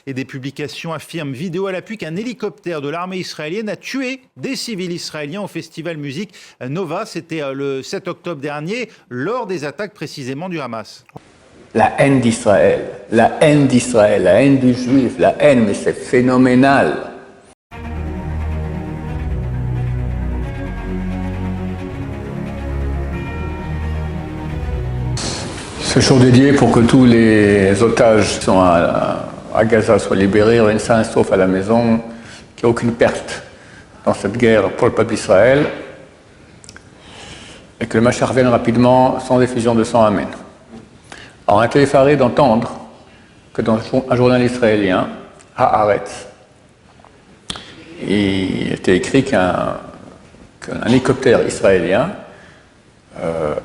Et des publications affirment, vidéo à l'appui, qu'un hélicoptère de l'armée israélienne a tué des civils israéliens au festival musique Nova. C'était le 7 octobre dernier, lors des attaques précisément du Hamas. La haine d'Israël, la haine d'Israël, la haine du juif, la haine, mais c'est phénoménal. Ce jour dédié pour que tous les otages qui sont à Gaza soient libérés, rien sain sauf à la maison, qu'il n'y ait aucune perte dans cette guerre pour le peuple d'Israël, et que le Mashiach revienne rapidement sans effusion de sang. Amen. Alors on a été effaré d'entendre que dans un journal israélien, Haaretz, il était écrit qu'un hélicoptère israélien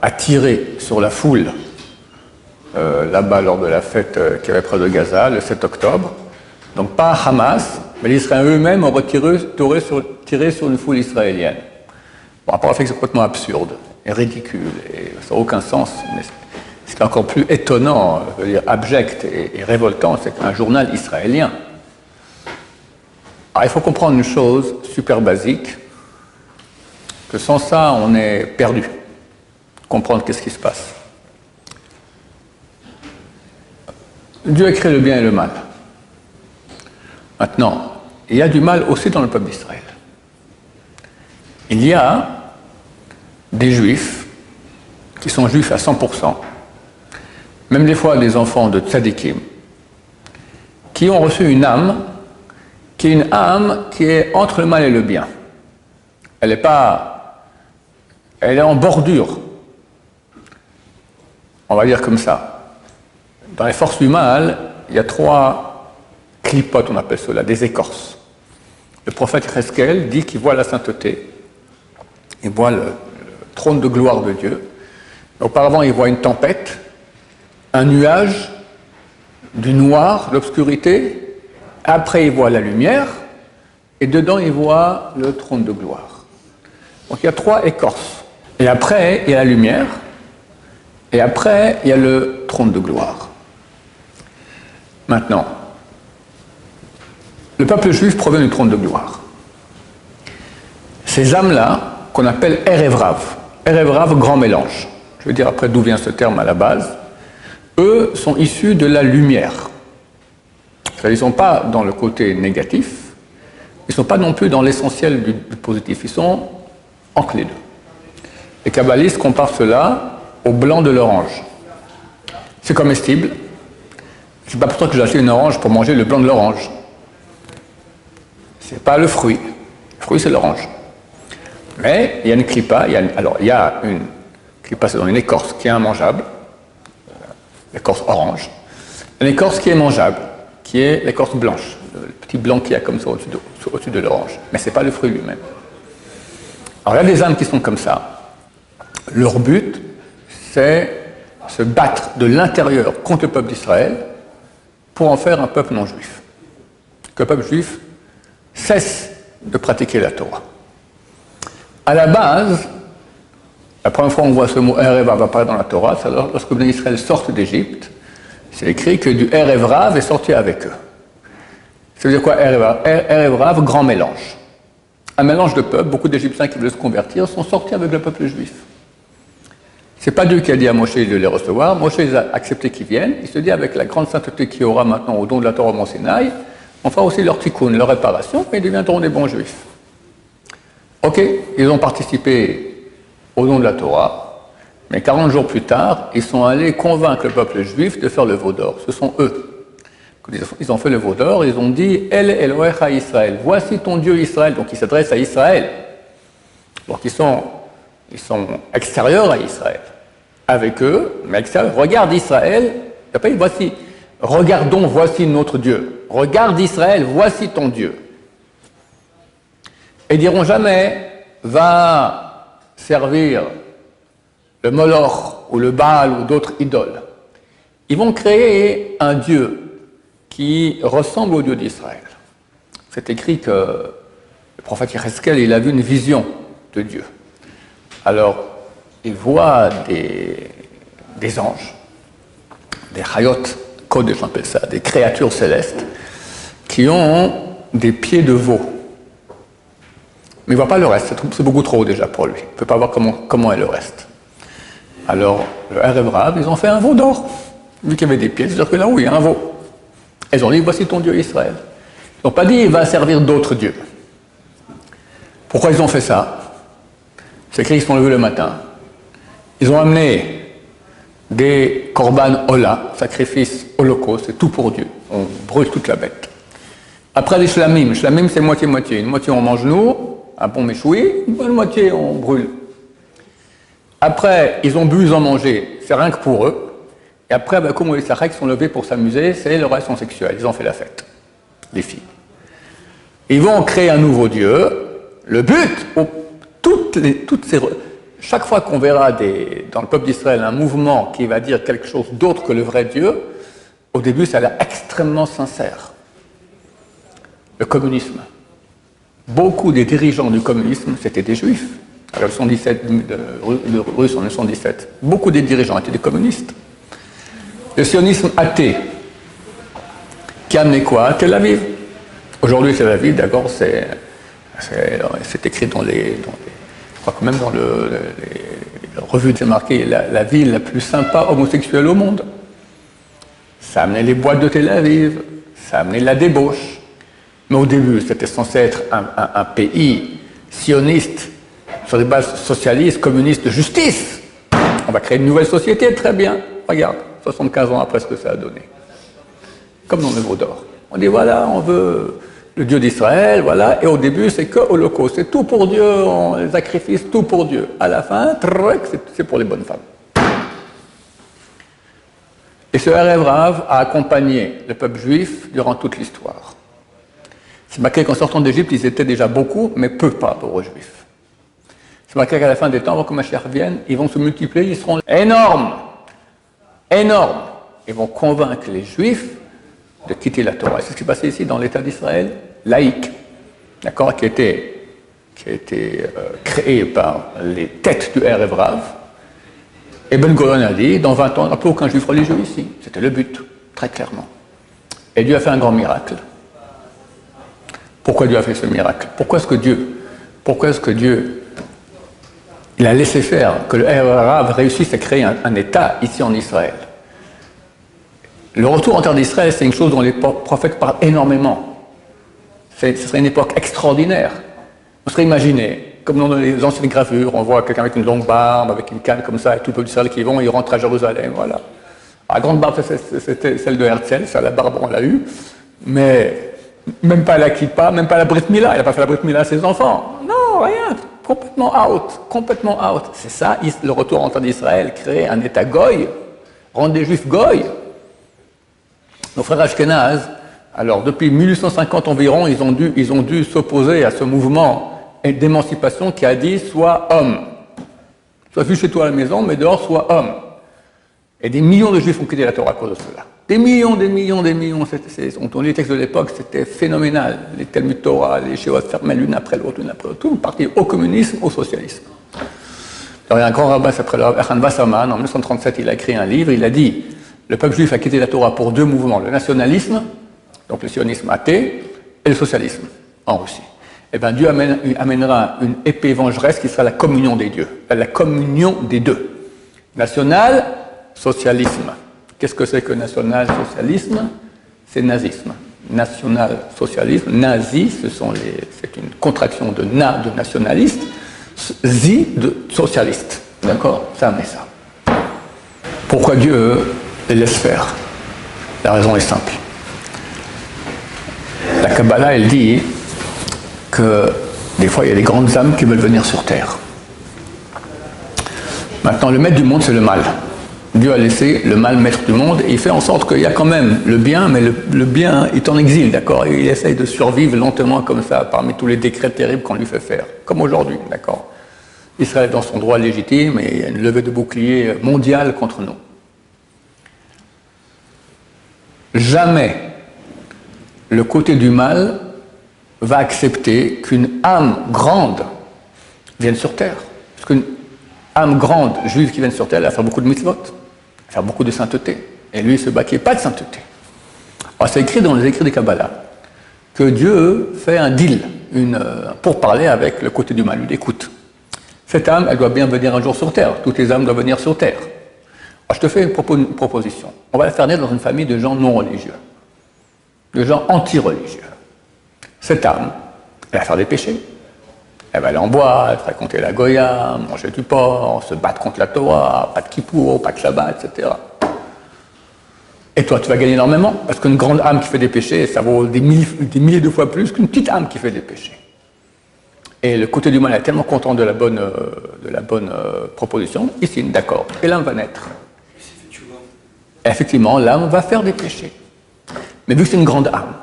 a tiré sur la foule là-bas lors de la fête qui avait près de Gaza, le 7 octobre. Donc pas Hamas, mais les Israéliens eux-mêmes auraient tiré sur une foule israélienne. Bon, à part le fait que c'est complètement absurde et ridicule, et ça n'a aucun sens, mais ce qui est encore plus étonnant, je veux dire abject et révoltant, c'est qu'un journal israélien. Alors il faut comprendre une chose super basique, que sans ça on est perdu. Comprendre qu'est-ce qui se passe. Dieu a créé le bien et le mal. Maintenant, il y a du mal aussi dans le peuple d'Israël. Il y a des juifs qui sont juifs à 100%, même des fois des enfants de tzadikim, qui ont reçu une âme qui est une âme qui est entre le mal et le bien. Elle est en bordure, on va dire comme ça. Dans les forces du mal, il y a 3 clipotes, on appelle cela, des écorces. Le prophète Cheskel dit qu'il voit la sainteté, il voit le trône de gloire de Dieu. Auparavant, il voit une tempête, un nuage, du noir, l'obscurité. Après, il voit la lumière, et dedans, il voit le trône de gloire. Donc, il y a 3 écorces. Et après, il y a la lumière, et après, il y a le trône de gloire. Maintenant, le peuple juif provient du trône de gloire. Ces âmes-là, qu'on appelle Erev Rav, Erev Rav, grand mélange. Je veux dire après d'où vient ce terme à la base. Eux sont issus de la lumière. Ils ne sont pas dans le côté négatif, ils ne sont pas non plus dans l'essentiel du positif, ils sont entre les deux. Les kabbalistes comparent cela au blanc de l'orange. C'est comestible. C'est pas pour ça que j'ai acheté une orange pour manger le blanc de l'orange. C'est pas le fruit. Le fruit, c'est l'orange. Mais il y a une clipa, il y a une clipa, c'est dans une écorce qui est immangeable, l'écorce orange. Une écorce qui est mangeable, qui est l'écorce blanche, le petit blanc qu'il y a comme ça au-dessus de l'orange. Mais c'est pas le fruit lui-même. Alors il y a des âmes qui sont comme ça. Leur but, c'est se battre de l'intérieur contre le peuple d'Israël pour en faire un peuple non juif. Que le peuple juif cesse de pratiquer la Torah. À la base, la première fois on voit ce mot Erev Rav apparaître dans la Torah, c'est lorsque les Israël sortent d'Égypte, c'est écrit que du Erev Rav est sorti avec eux. Ça veut dire quoi Erev Rav, grand mélange. Un mélange de peuples, beaucoup d'Égyptiens qui voulaient se convertir sont sortis avec le peuple juif. C'est pas Dieu qui a dit à Moshe de les recevoir, Moshe les a acceptés qu'ils viennent, il se dit avec la grande sainteté qu'il y aura maintenant au don de la Torah au Mont Sinaï, on fera aussi leur tikkun, leur réparation, et ils deviendront des bons juifs. Ok, ils ont participé au don de la Torah, mais 40 jours plus tard, ils sont allés convaincre le peuple juif de faire le veau d'or. Ce sont eux. Ils ont fait le veau d'or, ils ont dit « El Elohecha Israël », voici ton Dieu Israël, donc ils s'adressent à Israël. Donc ils sont extérieurs à Israël. Avec eux, mais extérieurs. Regarde Israël, après voici, regardons, voici notre Dieu. Regarde Israël, voici ton Dieu. Et ils diront jamais, va servir le Moloch ou le Baal ou d'autres idoles. Ils vont créer un Dieu qui ressemble au Dieu d'Israël. C'est écrit que le prophète Cheskel, il a vu une vision de Dieu. Alors, il voit des anges, des Hayot Kodesh, on appelle ça, des créatures célestes, qui ont des pieds de veau. Mais il ne voit pas le reste, c'est beaucoup trop haut déjà pour lui. Il ne peut pas voir comment est le reste. Alors, le Erev Rav, ils ont fait un veau d'or. Vu qu'il y avait des pieds, c'est-à-dire que là, oui, il y a un veau. Ils ont dit, voici ton Dieu Israël. Ils n'ont pas dit, il va servir d'autres dieux. Pourquoi ils ont fait ça? C'est écrit, ils se sont levés le matin. Ils ont amené des korban ola, sacrifices holocaustes, c'est tout pour Dieu. On brûle toute la bête. Après les shlamim, shlamim c'est moitié-moitié. Une moitié on mange nous, un bon méchoui, une bonne moitié on brûle. Après, ils ont bu, ils ont mangé, c'est rien que pour eux. Et après, comme les Sareks sont levés pour s'amuser, c'est le relation sexuelle, ils ont fait la fête, les filles. Ils vont créer un nouveau Dieu. Le but, chaque fois qu'on verra dans le peuple d'Israël un mouvement qui va dire quelque chose d'autre que le vrai Dieu, au début, ça a l'air extrêmement sincère. Le communisme. Beaucoup des dirigeants du communisme, c'était des juifs. À la leçon 17, le russe en leçon 17. Beaucoup des dirigeants étaient des communistes. Le sionisme athée, qui a amené quoi? Tel Aviv. Aujourd'hui, Tel Aviv, d'accord, c'est écrit dans les je crois que même dans les revues, c'est marqué la ville la plus sympa homosexuelle au monde. Ça a amené les boîtes de Tel Aviv, ça a amené la débauche. Mais au début, c'était censé être un pays sioniste, sur des bases socialistes, communistes, de justice. On va créer une nouvelle société, très bien. Regarde, 75 ans après ce que ça a donné. Comme dans le veau d'or. On dit voilà, on veut le Dieu d'Israël, voilà, et au début, c'est que holocauste, c'est tout pour Dieu, on sacrifie tout pour Dieu. À la fin, c'est pour les bonnes femmes. Et ce Erev Rav a accompagné le peuple juif durant toute l'histoire. C'est marqué qu'en sortant d'Égypte, ils étaient déjà beaucoup, mais peu par rapport aux Juifs. C'est marqué qu'à la fin des temps, avant que Mashiach vienne, ils vont se multiplier, ils seront énormes. Énormes. Ils vont convaincre les Juifs de quitter la Torah. C'est ce qui s'est passé ici dans l'État d'Israël, laïque, d'accord, qui a été créé par les têtes du Erev Rav. Et Ben Gurion a dit, dans 20 ans, il n'y aura plus aucun Juif religieux ici. C'était le but, très clairement. Et Dieu a fait un grand miracle. Pourquoi Dieu a fait ce miracle? Pourquoi est-ce que Dieu il a laissé faire que le Erev réussisse à créer un État ici en Israël? Le retour en terre d'Israël, c'est une chose dont les prophètes parlent énormément. Ce serait une époque extraordinaire. On serait imaginé, comme dans les anciennes gravures, on voit quelqu'un avec une longue barbe, avec une canne comme ça, et tout le peuple d'Israël qui vont, ils rentrent à Jérusalem, voilà. La grande barbe, c'était celle de Herzl, ça, la barbe, on l'a eu, mais même pas la kippa, même pas la Brit Mila, il n'a pas fait la Brit Mila à ses enfants. Non, rien, complètement out. C'est ça, le retour en terre d'Israël, créer un État goy, rendre des Juifs goy. Nos frères Ashkenaz, alors depuis 1850 environ, ils ont dû s'opposer à ce mouvement d'émancipation qui a dit sois homme. Sois vu chez toi à la maison, mais dehors sois homme. Et des millions de Juifs ont quitté la Torah à cause de cela. Des millions. On lit les textes de l'époque, c'était phénoménal. Les Talmud Torah, les Shéot fermaient l'une après l'autre, tout parti au communisme, au socialisme. Alors il y a un grand rabbin qui s'appelle Echan Wasserman, en 1937, il a écrit un livre, il a dit le peuple juif a quitté la Torah pour deux mouvements, le nationalisme, donc le sionisme athée, et le socialisme en Russie. Eh bien, Dieu amènera une épée vengeresse qui sera la communion des dieux, la communion des deux. National, socialisme. Qu'est-ce que c'est que national-socialisme? C'est nazisme. National-socialisme, nazi, c'est une contraction de de nationaliste, zi de socialiste. D'accord? Ça amène ça. Pourquoi Dieu les laisse faire? La raison est simple. La Kabbalah, elle dit que des fois, il y a des grandes âmes qui veulent venir sur Terre. Maintenant, le maître du monde, c'est le mal. Dieu a laissé le mal maître du monde et il fait en sorte qu'il y a quand même le bien, mais le bien est en exil, d'accord? Il essaye de survivre lentement comme ça, parmi tous les décrets terribles qu'on lui fait faire, comme aujourd'hui, d'accord? Israël est dans son droit légitime et il y a une levée de bouclier mondiale contre nous. Jamais le côté du mal va accepter qu'une âme grande vienne sur terre. Parce qu'une âme grande juive qui vient sur terre, elle va faire beaucoup de mitzvot. faire beaucoup de sainteté. Et lui, il se bat qu'il n'y ait pas de sainteté. Alors, c'est écrit dans les écrits des Kabbalah que Dieu fait un deal, pour parler avec le côté du mal. Il dit, écoute, cette âme, elle doit bien venir un jour sur Terre. Toutes les âmes doivent venir sur Terre. Alors, je te fais une proposition. On va la faire naître dans une famille de gens non religieux, de gens anti-religieux. Cette âme, elle va faire des péchés. Elle va aller en boîte, fréquenter la Goya, manger du porc, se battre contre la Torah, pas de Kippour, pas de Shabbat, etc. Et toi, tu vas gagner énormément, parce qu'une grande âme qui fait des péchés, ça vaut des milliers de fois plus qu'une petite âme qui fait des péchés. Et le côté du mal est tellement content de la bonne proposition, il signe, d'accord. Et l'âme va naître. Et effectivement, l'âme va faire des péchés. Mais vu que c'est une grande âme,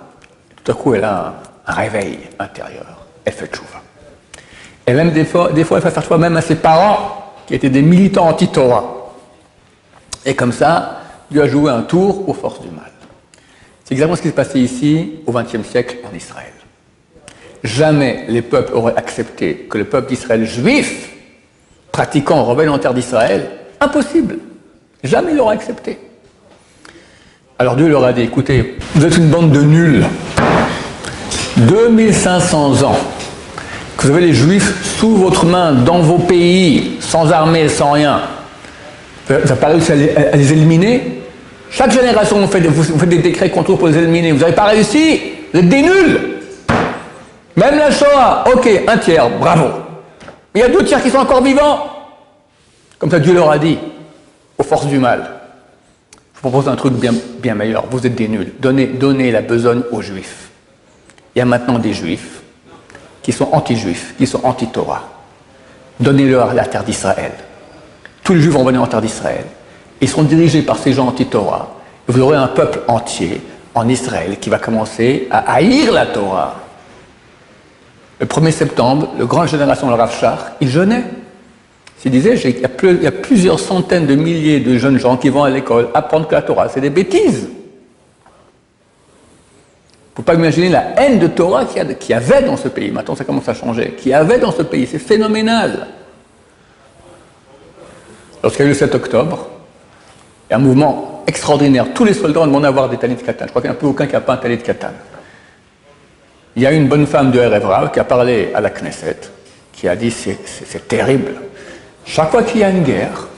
tout à coup, elle a un réveil intérieur. Elle fait tchouva. Et même des fois, elle va faire tchouva même à ses parents, qui étaient des militants anti-Torah. Et comme ça, Dieu a joué un tour aux forces du mal. C'est exactement ce qui s'est passé ici, au XXe siècle, en Israël. Jamais les peuples auraient accepté que le peuple d'Israël juif, pratiquant, revienne en terre d'Israël. Impossible. Jamais ils l'auraient accepté. Alors Dieu leur a dit, écoutez, vous êtes une bande de nuls. 2500 ans que vous avez les juifs sous votre main, dans vos pays, sans armée, sans rien. Vous n'avez pas réussi à les éliminer. Chaque génération, vous faites des décrets contre eux pour les éliminer. Vous n'avez pas réussi. Vous êtes des nuls. Même la Shoah, ok, un tiers, bravo. Mais il y a 2 tiers qui sont encore vivants. Comme ça, Dieu leur a dit, aux forces du mal. Je vous propose un truc bien meilleur. Vous êtes des nuls. Donnez la besogne aux Juifs. Il y a maintenant des Juifs qui sont anti-Juifs, qui sont anti-Torah. Donnez-leur la terre d'Israël. Tous les Juifs vont venir en terre d'Israël. Ils seront dirigés par ces gens anti-Torah. Vous aurez un peuple entier en Israël qui va commencer à haïr la Torah. Le 1er septembre, le grand génération de Rav Shach, il jeûnait. Il disait, il y a plusieurs centaines de milliers de jeunes gens qui vont à l'école apprendre que la Torah, c'est des bêtises. Il ne faut pas imaginer la haine de Torah qu'il y avait dans ce pays. Maintenant, ça commence à changer. Qu'il y avait dans ce pays. C'est phénoménal. Lorsqu'il y a eu le 7 octobre, il y a un mouvement extraordinaire. Tous les soldats ont demandé à avoir des talis de katan. Je crois qu'il n'y en a plus aucun qui n'a pas un talit de katan. Il y a une bonne femme de Erev Rav qui a parlé à la Knesset, qui a dit c'est terrible. Chaque fois qu'il y a une guerre,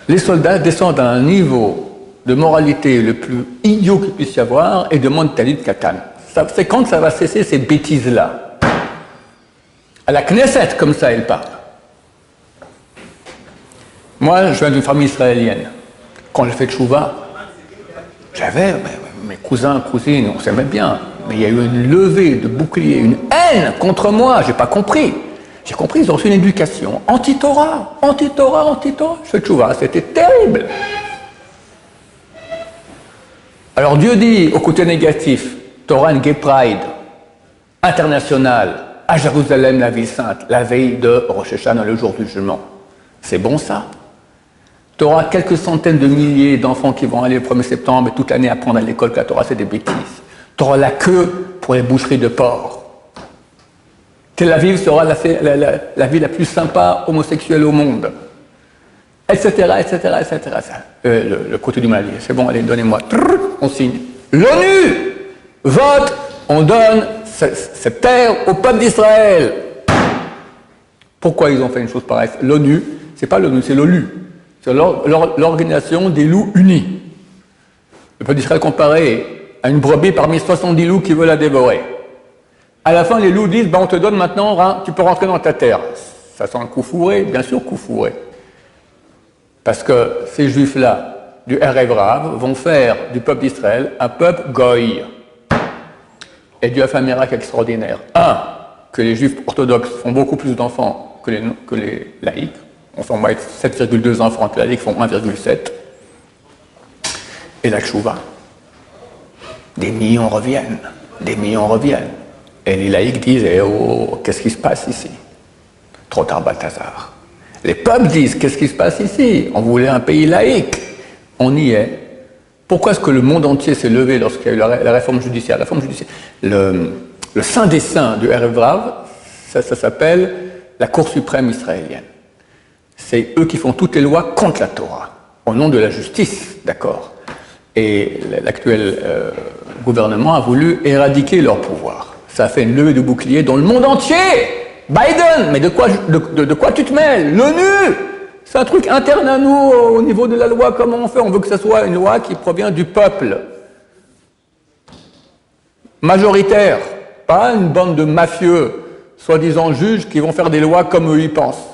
les soldats descendent à un niveau de moralité le plus idiot qu'il puisse y avoir et demandent talit de katan. C'est quand ça va cesser ces bêtises-là. À la Knesset, comme ça, elle parle. Moi, je viens d'une famille israélienne. Quand j'ai fait tchouva, j'avais mes cousins, cousines, on s'aimait bien. Mais il y a eu une levée de boucliers, une haine contre moi. J'ai pas compris. J'ai compris, ils ont reçu une éducation anti-Torah, anti-Torah, anti-Torah. Je fais tchouva, c'était terrible. Alors Dieu dit au côté négatif, Torah and Gay Pride, international, à Jérusalem, la ville sainte, la veille de Rosh Hashanah, le jour du jugement. C'est bon ça? Tu auras quelques centaines de milliers d'enfants qui vont aller le 1er septembre et toute l'année apprendre à l'école que la Torah c'est des bêtises. Tu auras la queue pour les boucheries de porc. Tel Aviv sera la ville la plus sympa homosexuelle au monde. Etc., etc., etc. Le côté du mal, c'est bon, allez, donnez-moi. On signe. L'ONU vote, on donne cette terre au peuple d'Israël. Pourquoi ils ont fait une chose pareille? L'ONU, c'est pas l'ONU, c'est l'OLU. C'est l'organisation des loups unis. Le peuple d'Israël comparé à une brebis parmi 70 loups qui veulent la dévorer. À la fin, les loups disent, on te donne maintenant, tu peux rentrer dans ta terre. Ça sent le coup fourré, bien sûr coup fourré. Parce que ces juifs-là, du Erev Rav, vont faire du peuple d'Israël un peuple goy. Et Dieu a fait un miracle extraordinaire. Que les juifs orthodoxes font beaucoup plus d'enfants que les laïcs. On s'en va être 7,2 enfants, les laïcs font 1,7. Et la tchouva. Des millions reviennent. Et les laïcs disent, qu'est-ce qui se passe ici? Trop tard, Balthazar. Les peuples disent, qu'est-ce qui se passe ici? On voulait un pays laïque. On y est. Pourquoi est-ce que le monde entier s'est levé lorsqu'il y a eu la réforme judiciaire? La réforme judiciaire. Le saint des saints du Erev Rav, ça s'appelle la Cour suprême israélienne. C'est eux qui font toutes les lois contre la Torah. au nom de la justice, d'accord. Et l'actuel gouvernement a voulu éradiquer leur pouvoir. Ça a fait une levée de bouclier dans le monde entier. Biden, mais de quoi tu te mêles? L'ONU, c'est un truc interne à nous au niveau de la loi. Comment on fait? On veut que ce soit une loi qui provient du peuple. Majoritaire, pas une bande de mafieux, soi-disant juges, qui vont faire des lois comme eux y pensent.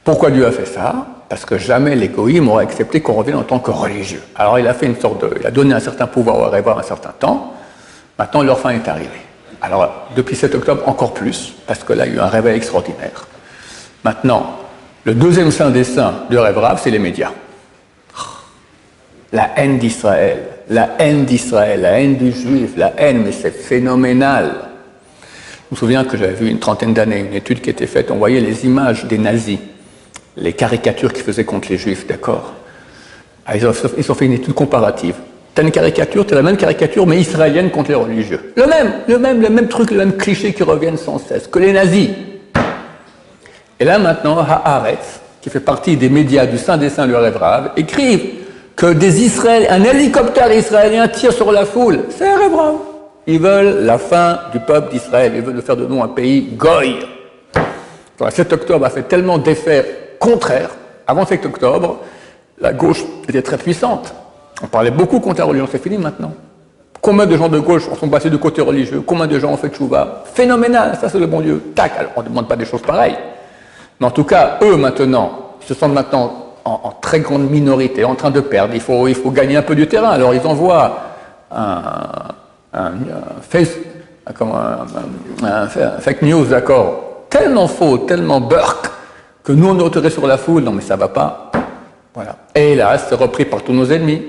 Pourquoi Dieu a fait ça? Parce que jamais les goïms auraient accepté qu'on revienne en tant que religieux. Alors il a fait une sorte de... Il a donné un certain pouvoir au Réva un certain temps. Maintenant, leur fin est arrivée. Alors, depuis 7 octobre, encore plus, parce que là, il y a eu un réveil extraordinaire. Maintenant, le deuxième saint des saints de Rêve Rav, c'est les médias. La haine d'Israël, la haine d'Israël, la haine du juif, la haine, mais c'est phénoménal. Je me souviens que j'avais vu une trentaine d'années une étude qui était faite, on voyait les images des nazis, les caricatures qu'ils faisaient contre les juifs, d'accord? Ils ont fait une étude comparative. T'as une caricature, t'as la même caricature, mais israélienne contre les religieux. Le même truc, le même cliché qui reviennent sans cesse, que les nazis. Et là maintenant, Haaretz, qui fait partie des médias du Saint des Saints, le Rêve Rav, écrivent que un hélicoptère israélien tire sur la foule. C'est un Rêve Rav. Ils veulent la fin du peuple d'Israël. Ils veulent faire de nous un pays goy. Le 7 octobre a fait tellement d'effets contraires. Avant 7 octobre, la gauche était très puissante. On parlait beaucoup contre la religion, c'est fini maintenant. Combien de gens de gauche sont passés du côté religieux? Combien de gens ont fait tchouva? Phénoménal, ça c'est le bon Dieu. Tac, alors on ne demande pas des choses pareilles. Mais en tout cas, eux maintenant, se sentent maintenant en très grande minorité, en train de perdre. Il faut gagner un peu du terrain. Alors ils envoient un fake news, d'accord, tellement faux, tellement burk, que nous on est retiré sur la foule. Non mais ça va pas. Voilà. Et hélas, c'est repris par tous nos ennemis.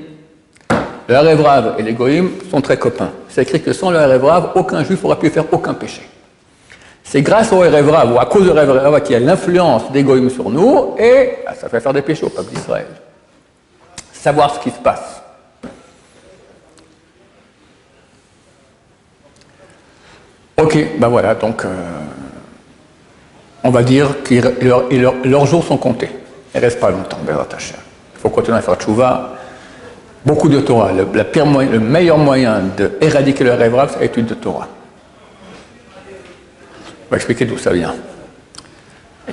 Le Rêve Rav et les goïms sont très copains. C'est écrit que sans le Rêve Rav, aucun juif n'aura pu faire aucun péché. C'est grâce au Rêve Rav ou à cause du Rêve Rav qu'il y a l'influence des goïms sur nous et ça fait faire des péchés au peuple d'Israël. Savoir ce qui se passe. Ok, ben voilà, donc on va dire que leurs jours sont comptés. Il ne reste pas longtemps, Bezrat Hashem. Il faut continuer à faire tchouva. Beaucoup de Torah. Le meilleur moyen d'éradiquer le Rêve Rav, c'est l'étude de Torah. On va expliquer d'où ça vient.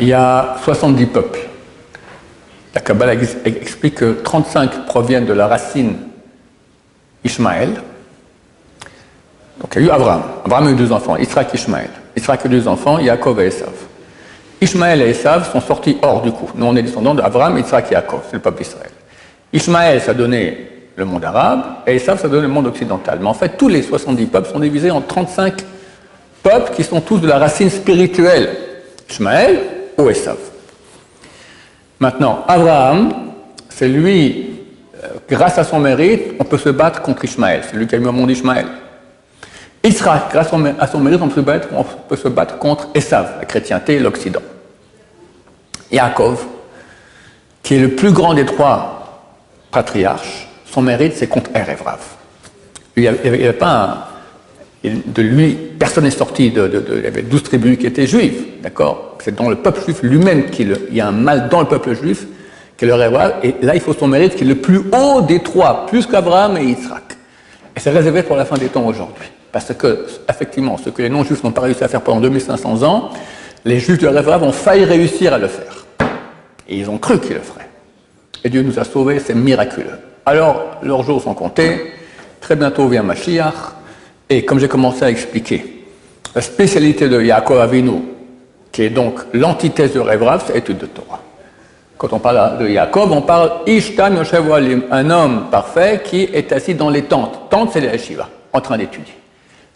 Il y a 70 peuples. La Kabbalah explique que 35 proviennent de la racine Ishmaël. Donc il y a eu Abraham. Abraham a eu 2 enfants, Yitzhak et Ishmaël. Yitzhak a eu 2 enfants, Yaakov et Esav. Ishmaël et Esav sont sortis hors du coup. Nous, on est descendants d'Abraham, Yitzhak et Yaakov, c'est le peuple d'Israël. Ishmaël, ça donnait le monde arabe, et Esav, ça donnait le monde occidental. Mais en fait, tous les 70 peuples sont divisés en 35 peuples qui sont tous de la racine spirituelle. Ishmaël ou Esav. Maintenant, Abraham, c'est lui, grâce à son mérite, on peut se battre contre Ishmaël. C'est lui qui a mis au monde Ishmaël. Yitzhak, grâce à son mérite, on peut se battre contre Esav, la chrétienté et l'Occident. Yaakov, qui est le plus grand des 3 patriarches, son mérite, c'est contre Rêve Rav. Il n'y avait pas de lui, personne n'est sorti il y avait 12 tribus qui étaient juives, d'accord? C'est dans le peuple juif lui-même il y a un mal dans le peuple juif, qui est le Rêve Rav, et là il faut son mérite qui est le plus haut des 3, plus qu'Abraham et Yitzhak. Et c'est réservé pour la fin des temps aujourd'hui. Parce que, effectivement, ce que les non-juifs n'ont pas réussi à faire pendant 2500 ans, les juifs de Rêve Rav ont failli réussir à le faire. Et ils ont cru qu'ils le feraient. Et Dieu nous a sauvés, c'est miraculeux. Alors, leurs jours sont comptés, très bientôt vient Mashiach, et comme j'ai commencé à expliquer, la spécialité de Yaakov Avinu, qui est donc l'antithèse de Rêve Rav, c'est l'étude de Torah. Quand on parle de Yaakov, on parle Ishtam Yoshev Ohalim, un homme parfait qui est assis dans les tentes. Tentes, c'est les yeshivas, en train d'étudier.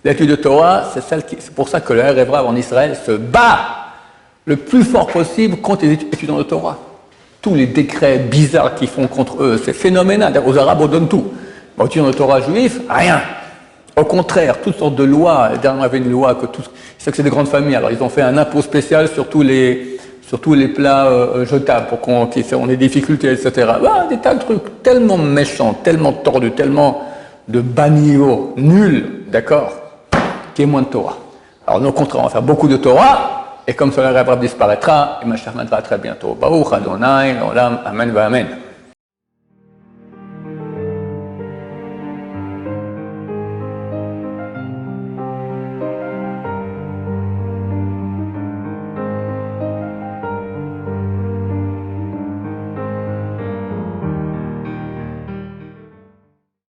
L'étude de Torah, c'est pour ça que le Rêve Rav en Israël se bat le plus fort possible contre les étudiants de Torah. Tous les décrets bizarres qu'ils font contre eux, c'est phénoménal. Aux Arabes, on donne tout. Aux étudiants de Torah juifs, rien. Au contraire, toutes sortes de lois. Dernièrement, il y avait une loi que c'est que c'est des grandes familles. Alors, ils ont fait un impôt spécial sur tous les plats jetables pour qu'on ait des difficultés, etc. Ah, des tas de trucs tellement méchants, tellement tordus, tellement de bas niveau, nuls, d'accord, qui est moins de Torah. Alors, nous, au contraire, on va faire beaucoup de Torah, Et comme cela disparaîtra, et Mashiach viendra très bientôt. Baruch Adonai, l'Olam, Amen, Amen.